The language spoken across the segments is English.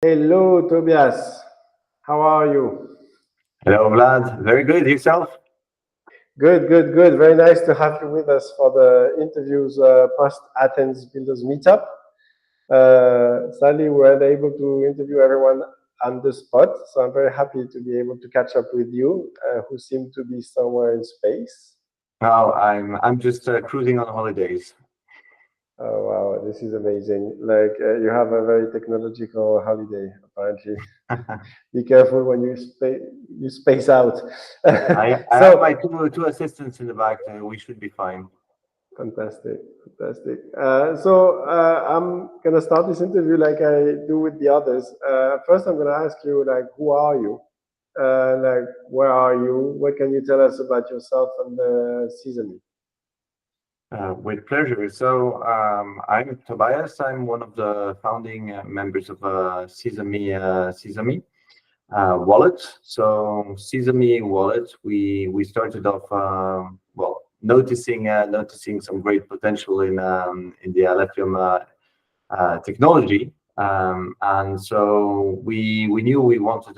Hello, Tobias. How are you? Hello, Vlad. Very good. Yourself? Good, good, good. Very nice to have you with us for the interviews post Athens Builders Meetup. Sadly, we weren't able to interview everyone on the spot, so I'm very happy to be able to catch up with you, who seem to be somewhere in space. No, I'm just cruising on holidays. Oh wow, this is amazing! Like you have a very technological holiday, apparently. Be careful when you space out. I have my So two assistants in the back. We should be fine. fantastic, fantastic. I'm gonna start this interview like I do with the others. First, I'm gonna ask you like, who are you? Like, where are you? What can you tell us about yourself and the Sezame? With pleasure. So I'm Tobias. I'm one of the founding members of Sezame Wallet. So Sezame Wallet, we started off well noticing some great potential in the Alephium technology. And so we knew we wanted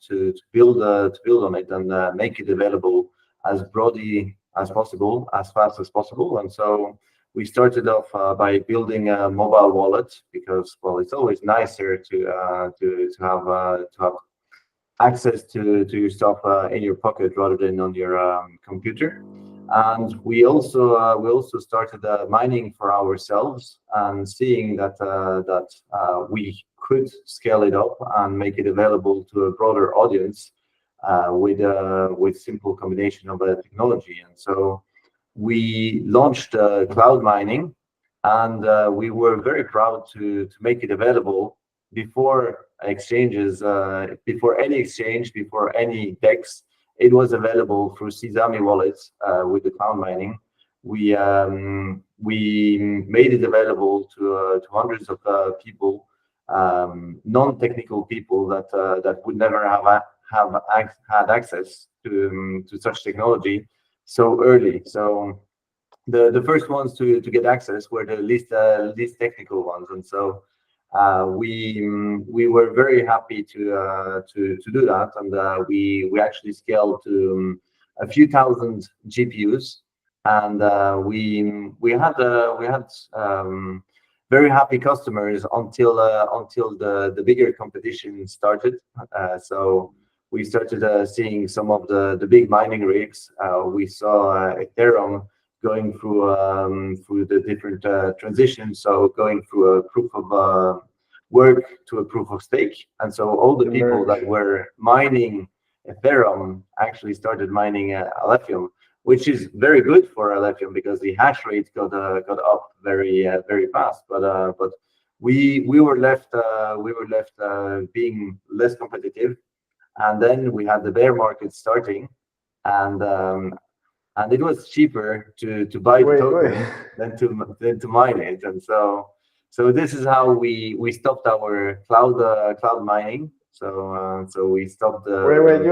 to build on it and make it available as broadly as possible, as fast as possible. And so we started off by building a mobile wallet because, well, it's always nicer to have access to your stuff in your pocket rather than on your computer. And we also started mining for ourselves and seeing that we could scale it up and make it available to a broader audience with simple combination of technology. And so we launched cloud mining, and we were very proud to make it available before exchanges, before any exchange, before any DEX. It was available through Sezame Wallet with the cloud mining. We made it available to hundreds of people, non-technical people that would never had access to such technology so early. So the first ones to get access were the least technical ones, and so we were very happy to do that, and we actually scaled to a few thousand GPUs, and we had very happy customers until the bigger competition started. So we started seeing some of the big mining rigs. We saw Ethereum going through the different transitions, so going through a proof of work to a proof of stake. And so all the The people merge. that were mining Ethereum actually started mining Alephium, which is very good for Alephium because the hash rate got up very fast. But we were left being less competitive, and then we had the bear market starting, and and it was cheaper to buy the Wait, wait. token than to mine it. And so this is how we stopped our cloud mining. So we stopped Wait.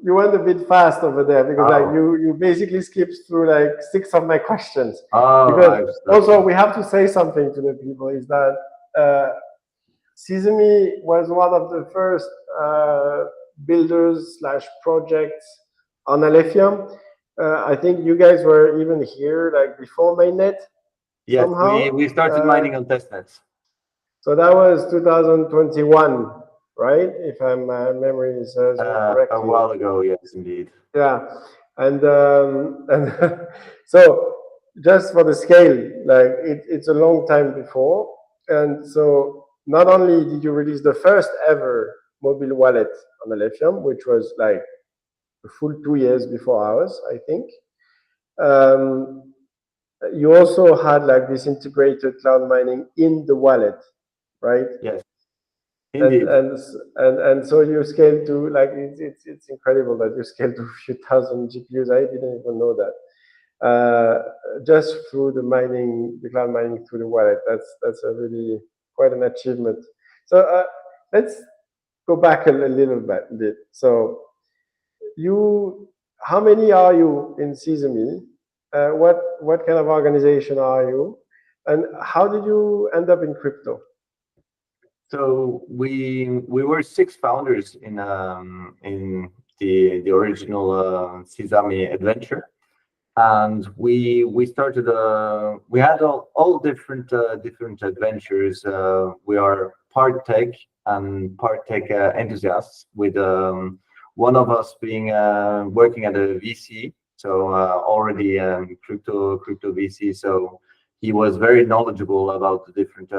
You went a bit fast over there because like oh you basically skipped through like six of my questions. oh Because I'm also sorry. we have to say something to the people is that uh, Sesame was one of the first builders slash projects on Alephium. I think you guys were even here like before mainnet Yes, we somehow. we started Uh, mining on testnets. so that was 2021, right? If my memory serves me A correctly. while ago, yes, indeed. Yeah, and so just for the scale, like it's a long time before, and so not only did you release the first ever mobile wallet on Alephium, which was like a full 2 years before ours, I think. Um, you also had like this integrated cloud mining in the wallet, right? Yes, and indeed. and and so you scale to like it's incredible that you scale to a few thousand GPUs. I didn't even know that. Just through the cloud mining through the wallet. That's a really quite an achievement. So let's go back a little bit. So you, how many are you in Sesame? What kind of organization are you? And how did you end up in crypto? So we were six founders in the original Sezame adventure, and we started we had all different different adventures. We are part tech and part tech enthusiasts, with one of us being working at a VC, so already crypto VC. So he was very knowledgeable about the different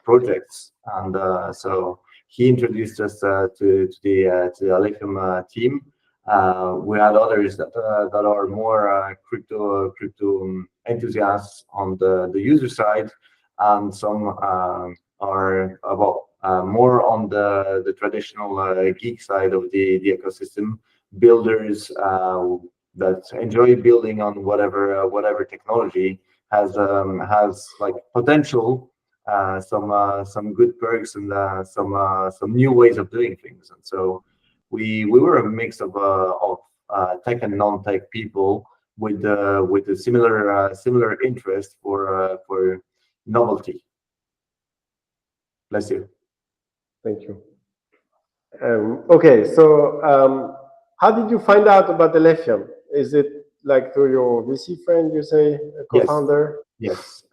projects, and so he introduced us to the Alephium team. We had others that are more crypto enthusiasts on the user side, and some are more on the traditional geek side of the ecosystem, builders that enjoy building on whatever technology has like potential, some good perks, and some new ways of doing things. And so we were a mix of tech and non-tech people with a similar interest for novelty. Bless you. Thank you. Okay, so how did you find out about Alephium? Is it like through your VC friend, you say, a Yes. co-founder? Yes.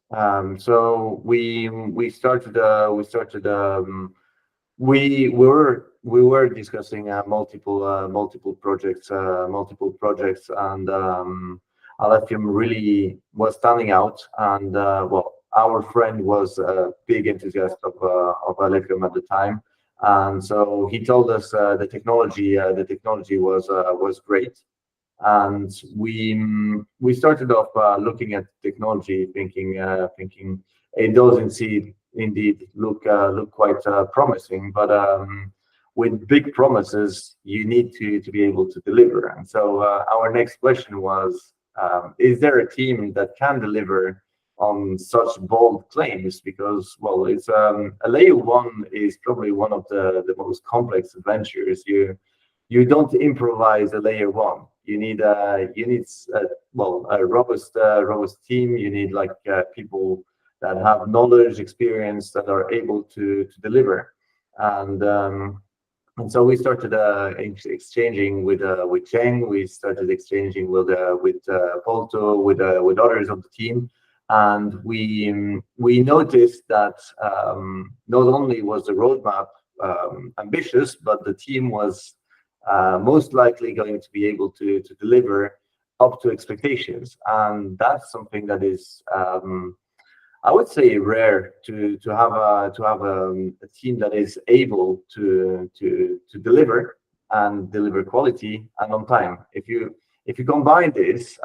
So we started we were discussing multiple projects, and Alephium really was standing out. And well, our friend was a big enthusiast of Alephium at the time, and so he told us the technology was great. And we started off looking at technology, thinking it does indeed look quite promising, but with big promises, you need to be able to deliver. And so our next question was, is there a team that can deliver on such bold claims? Because, well, it's a layer one is probably one of the most complex adventures. You don't improvise a layer one. You need a robust team. You need like people that have knowledge, experience, that are able to deliver. And and so we started exchanging with Cheng. We started exchanging with Polto, with others of the team, and we noticed that not only was the roadmap ambitious, but the team was most likely going to be able to deliver up to expectations. And that's something that is, I would say, rare to have a team that is able to deliver, and deliver quality and on time. If you combine this,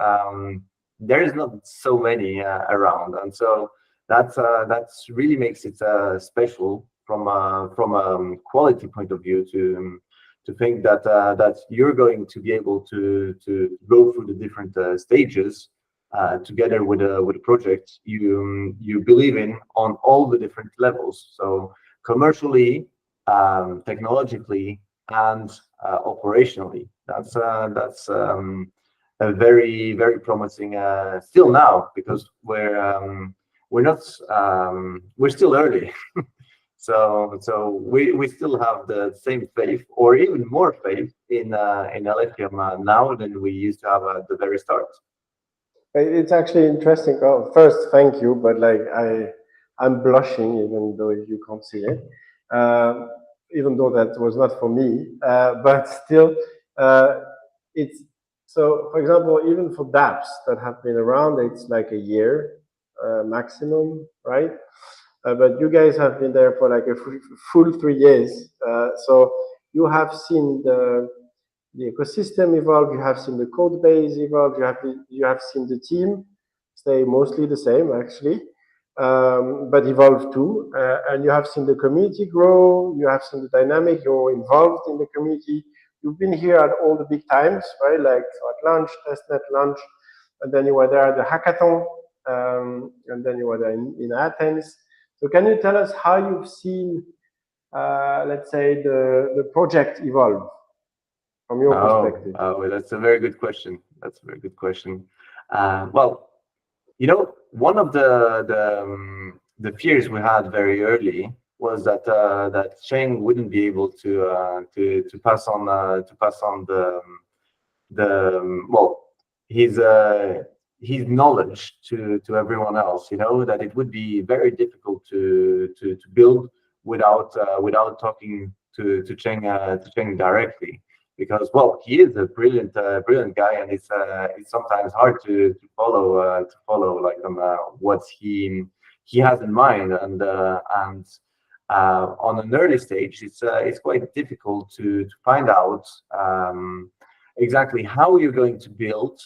there is not so many around, and so that's really makes it special from a quality point of view, to think that you're going to be able to go through the different stages together with a project you believe in on all the different levels. So commercially, technologically, and operationally. That's a very promising still now, because we're still early. So we still have the same faith, or even more faith, in Alephium now than we used to have at the very start. It's actually interesting. Oh, first, thank you, but like I'm blushing, even though you can't see it, even though that was not for me. But still, it's so. For example, even for dApps that have been around, it's like a year maximum, right? But you guys have been there for like a full 3 years. So you have seen the ecosystem evolve, you have seen the code base evolve, you have seen the team stay mostly the same, actually, but evolve too. And you have seen the community grow, you have seen the dynamic, you're involved in the community. You've been here at all the big times, right? Like so at launch, testnet launch, and then you were there at the hackathon, and then you were there in Athens. So can you tell us how you've seen, let's say, the project evolve from your perspective? Oh, that's a very good question. That's a very good question. Well, one of the fears we had very early was that that Cheng wouldn't be able to pass on the well his his knowledge to everyone else. You know that it would be very difficult to build without without talking to Cheng directly, because well he is a brilliant brilliant guy, and it's sometimes hard to follow like what he has in mind, and on an early stage it's quite difficult to find out exactly how you're going to build.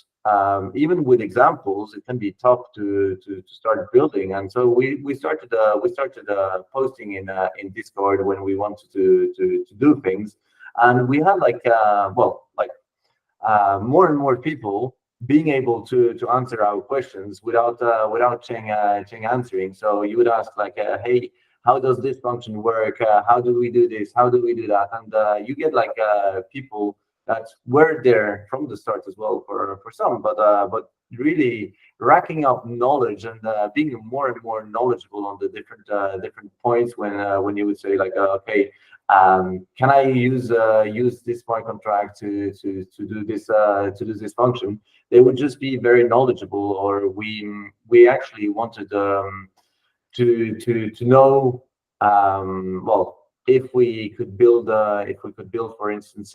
Even with examples, it can be tough to start building. And so we started posting in Discord when we wanted to do things, and we had like more and more people being able to answer our questions without Cheng answering. So you would ask like, "Hey, how does this function work? How do we do this? How do we do that?" And you get like people that were there from the start as well for some, but really racking up knowledge and being more and more knowledgeable on the different points when you would say like, "Okay, can I use this smart contract to do this function?" They would just be very knowledgeable, or we actually wanted to know well if we could build, for instance,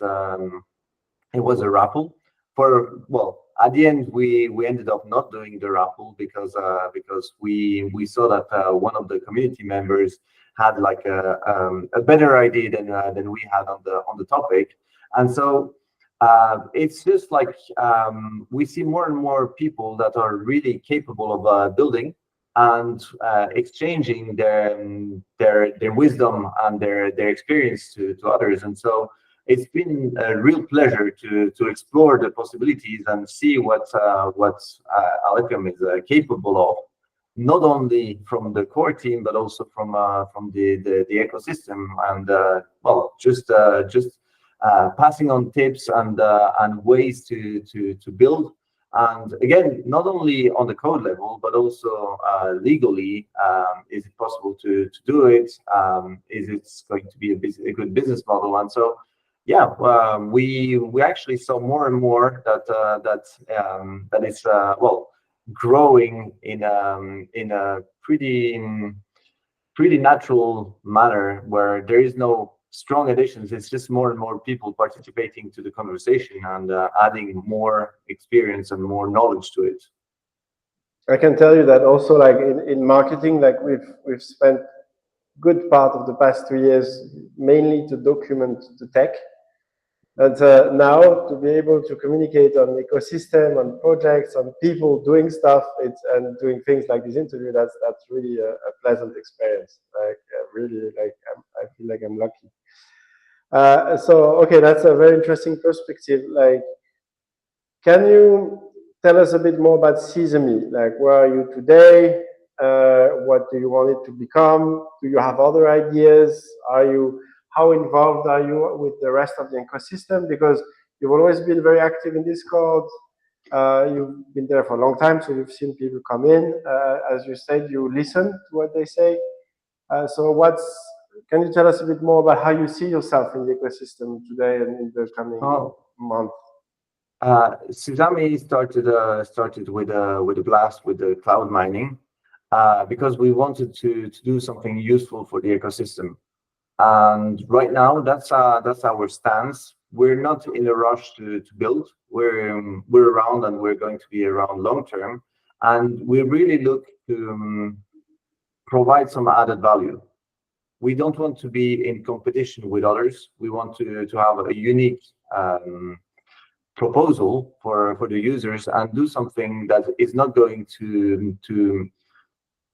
it was a raffle for well at the end we ended up not doing the raffle because we saw that one of the community members had like a better idea than we had on the topic. And so it's just like we see more and more people that are really capable of building and exchanging their wisdom and their experience to others. And so it's been a real pleasure to explore the possibilities and see what Alephium is capable of, not only from the core team but also from the ecosystem, and well just passing on tips and ways to build. And again, not only on the code level, but also legally, is it possible to do it? Is it going to be a good business model? And so, yeah, we actually saw more and more that is well growing in a pretty natural manner where there is no strong additions. It's just more and more people participating to the conversation and adding more experience and more knowledge to it. I can tell you that also, like in marketing, like we've spent good part of the past 2 years mainly to document the tech. And now to be able to communicate on ecosystem, on projects, on people doing stuff, and doing things like this interview, that's really a pleasant experience. Like really, like I feel like I'm lucky. So okay, that's a very interesting perspective. Like, can you tell us a bit more about Sezame? Like, where are you today? What do you want it to become? Do you have other ideas? How involved are you with the rest of the ecosystem? Because you've always been very active in Discord. You've been there for a long time, so you've seen people come in. As you said, you listen to what they say. So can you tell us a bit more about how you see yourself in the ecosystem today and in the coming month? Sezame started with a blast with the cloud mining because we wanted to do something useful for the ecosystem. And right now, that's our stance. We're not in a rush to build. We're around, and we're going to be around long term. And we really look to provide some added value. We don't want to be in competition with others. We want to have a unique proposal for the users and do something that is not going to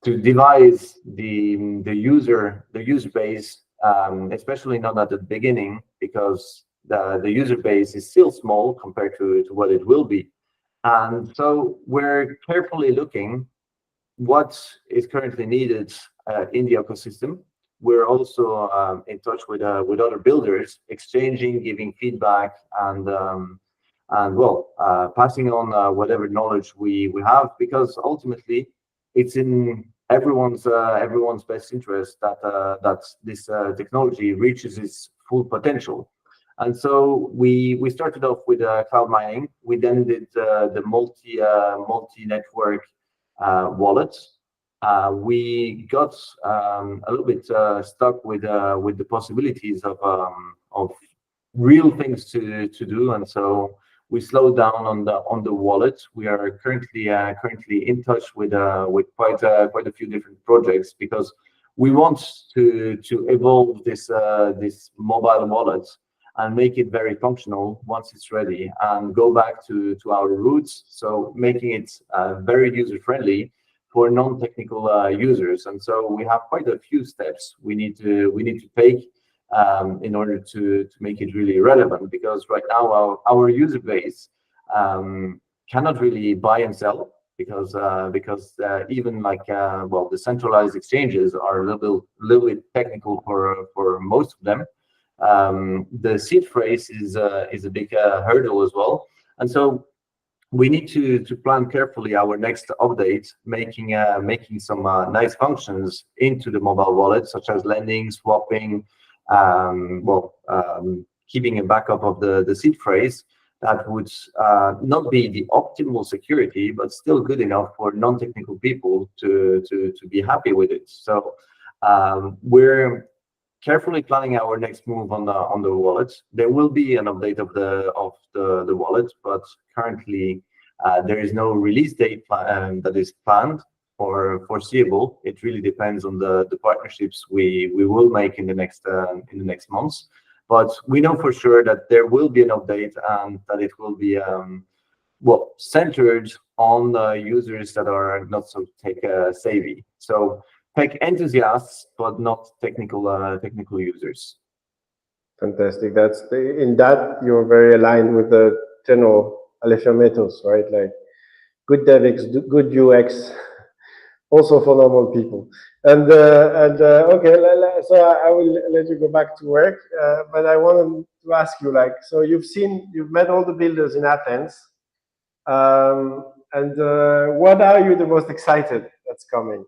devise the user base, especially not at the beginning, because the user base is still small compared to what it will be. And so we're carefully looking what is currently needed in the ecosystem. We're also in touch with other builders, exchanging, giving feedback, and well, passing on whatever knowledge we have, because ultimately it's in everyone's best interest that this technology reaches its full potential. And so we started off with cloud mining. We then did the multi network wallet. We got a little bit stuck with the possibilities of real things to do, and so we slowed down on the wallet. We are currently in touch with quite a few different projects, because we want to evolve this mobile wallet and make it very functional once it's ready, and go back to our roots. So making it very user friendly for non-technical users. And so we have quite a few steps we need to take in order to make it really relevant, because right now our user base cannot really buy and sell, because even like well, the centralized exchanges are a little bit technical for most of them. The seed phrase is a big hurdle as well, and so we need to plan carefully our next update, making some nice functions into the mobile wallet, such as lending, swapping, keeping a backup of the seed phrase that would not be the optimal security, but still good enough for non-technical people to be happy with it. So we're carefully planning our next move on the wallet. There will be an update of the wallet, but currently there is no release date that is planned or foreseeable. It really depends on the partnerships we will make in the next months. But we know for sure that there will be an update, and that it will be well, centered on users that are not so tech savvy. So tech enthusiasts, but not technical users. Fantastic. In that you're very aligned with the general Alephium ethos, right? Like good DevX, good UX, also for normal people. And okay, so I will let you go back to work. But I wanted to ask you, like, so you've met all the builders in Athens, and what are you the most excited that's coming?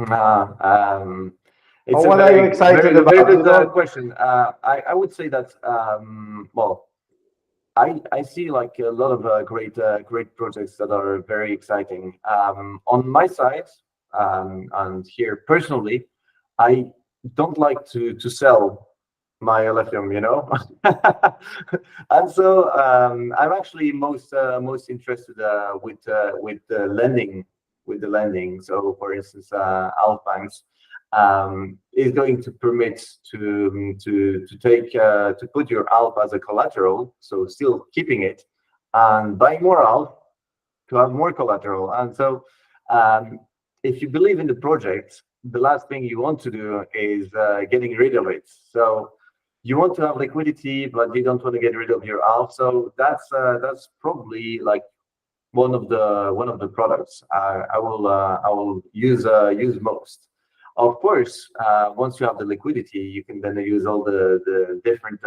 It's Or what are you excited about? Very good question. I would say that well, I see like a lot of great projects that are very exciting. On my side, and here personally, I don't like to sell my Alephium, you know. And so I'm actually most interested with the lending. So for instance, Alpbanks is going to permit to put your ALP as a collateral, so still keeping it, and buying more ALP to have more collateral. And so if you believe in the project, the last thing you want to do is getting rid of it. So you want to have liquidity, but you don't want to get rid of your ALP. So that's probably like one of the products I will use most. Of course, once you have the liquidity, you can then use all the different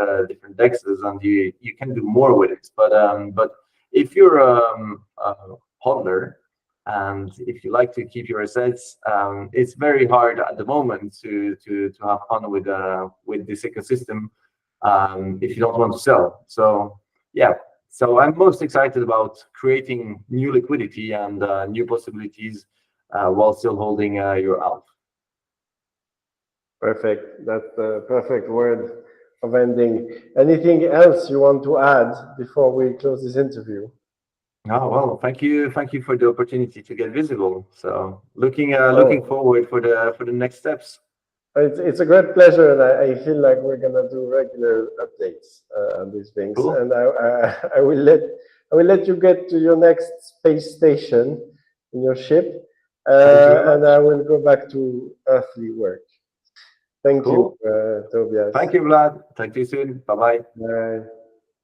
dexes, and you can do more with it. But if you're a hodler, and if you like to keep your assets, it's very hard at the moment to have fun with this ecosystem if you don't want to sell. So yeah. So I'm most excited about creating new liquidity and new possibilities while still holding your ALP. Perfect. That's the perfect word of ending. Anything else you want to add before we close this interview? Oh, well, thank you for the opportunity to get visible. So looking forward for the next steps. It's a great pleasure, and I feel like we're gonna do regular updates on these things. Cool. And I will let you get to your next space station in your ship, and I will go back to earthly work. Thank Cool. you, Tobias. Thank you, Vlad. Talk to you soon. Bye-bye. Bye.